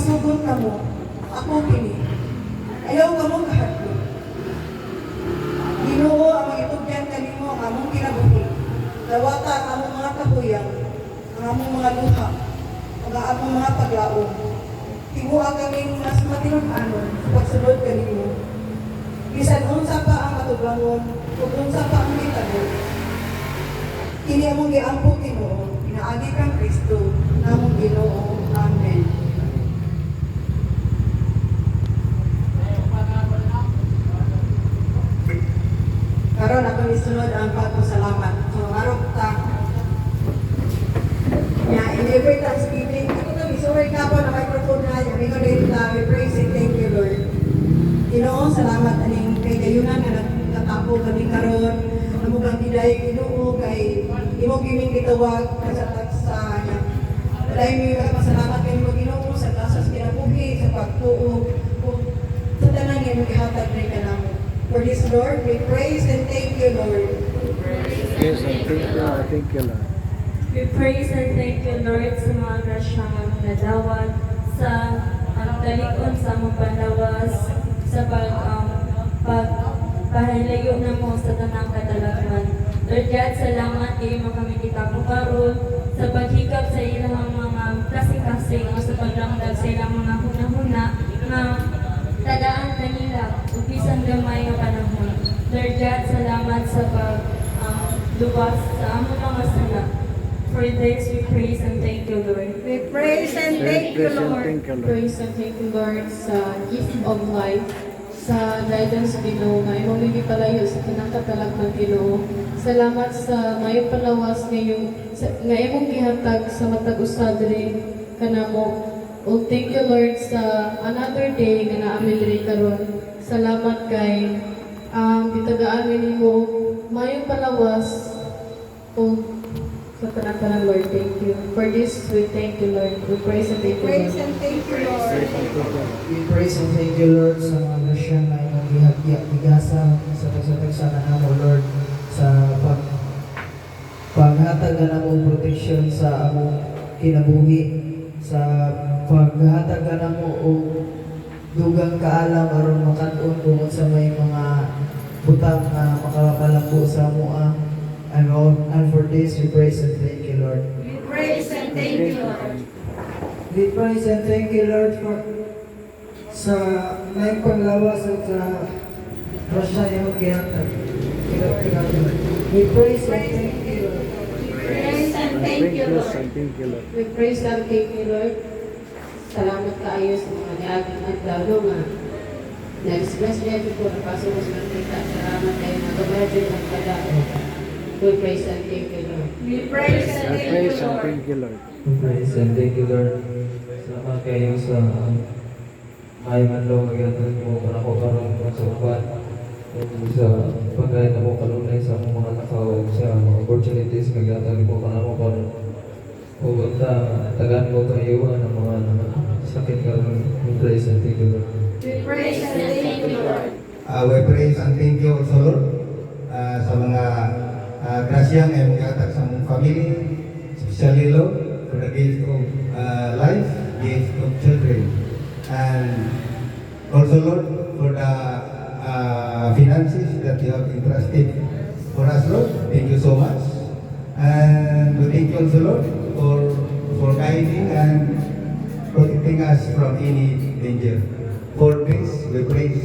isugot na mo, ako kini. Ayaw ka mo kahadlo. Ginoo ang mga itugyan kanimo ang among kinabuhi. Dawata ang among mga kabuyang, ang among mga luha, ang among mga paglaom. Tibuha kaming mas matinud-anon sa pagsunod kanimo. Bisan unsa pa ang matubangon, ug unsa pa ang gitagol. Kini among giampo Ginoo, pinaagi kang Kristo, namong Ginoo. Amen. Karon ako isunod ang pagpasalamat. So araw ta. In every thanksgiving, ako na isuray ka po na microphone na yan. Ikaw din we praise and thank you, Lord. Ginoo, salamat aning kay kayunan nga nagkatapo kami karon. Namugang giday Ginoo kay imo giming gitawag sa tagsa niya. Dahil mi pasalamat kay mo Ginoo sa kasas kinabuhi sa pagtuo sa tanan nga gihatag ni kanamo. For this, Lord, we praise and thank you, Lord. Yes, thank you, Lord. We praise and thank you, Lord, sa mga grasyang nadawat, sa talikon sa mga panlawas, sa pagpahilayo na mo sa tanang kadalagan. Lord God, salamat kayo mo kami kita po karon sa paghikap sa ilang mga kasing-kasing o sa paglamdag sa ilang mga hunahuna na tadaan kanila ug bisan gamay nga panahon. Lord God, salamat sa pagluwas sa among mga sala. For this we praise and thank you, Lord. We praise and thank you, Lord. Praise and thank you, Lord, sa gift of life, sa guidance Ginoo, nga imong gipalayo sa kinakatalak ng Ginoo. Salamat sa mayong palawas nga imong gihatag sa matag usab diri kanamo. Oh, thank you, Lord, sa another day nga naamin diri karon. Salamat kay gitagaan nimo mayong palawas. Oh, sa tanan-tanan, Lord, thank you. For this, we thank you, Lord. We praise and thank you, Praise Lord. and thank you, Lord. We praise and thank you, Lord, sa mga grasya na imong igasa sa tagsa-tagsa na mo, Lord, sa paghatag na mo protection sa among kinabuhi, sa paghatag na mo o dugang kaalam aron makat-on kung sa may mga butang na makapalambo sa amoa. And for this, we praise and thank you, Lord. We praise and thank you, Lord. We praise and thank you, Lord, for sa may panglawas at sa rasya niyo gihatag. We praise and thank you, Lord. Praise and thank you, Lord. Thank you, Lord. We praise and thank you, Lord. Salamat kaayo sa mga niaging adlaw nga. Na-express niya ito po, napasok ko sa kita. Salamat kayo, magabayad din ang pagdao. We praise and thank you, Lord. We praise and thank you, Praise and Lord. thank you, Lord. We praise and thank you, Lord. Salamat kayo sa may manlaw magyatag mo para ko karon sa uban. Sa pagkain na mo kalunay sa mga tao sa opportunities magyatag mo para ko karon. O tagan mo ito iwan ang mga sakit karon. We praise and thank you, Lord. We praise and thank you, Lord. We praise and thank you also, Lord, sa mga grasyang ay maghatag sa mong family, especially, Lord, for the gift of life, gift of children, and also, Lord, for the finances that you have entrusted for us, Lord. Thank you so much. And we thank you also, Lord, for guiding and protecting us from any danger. For this, we praise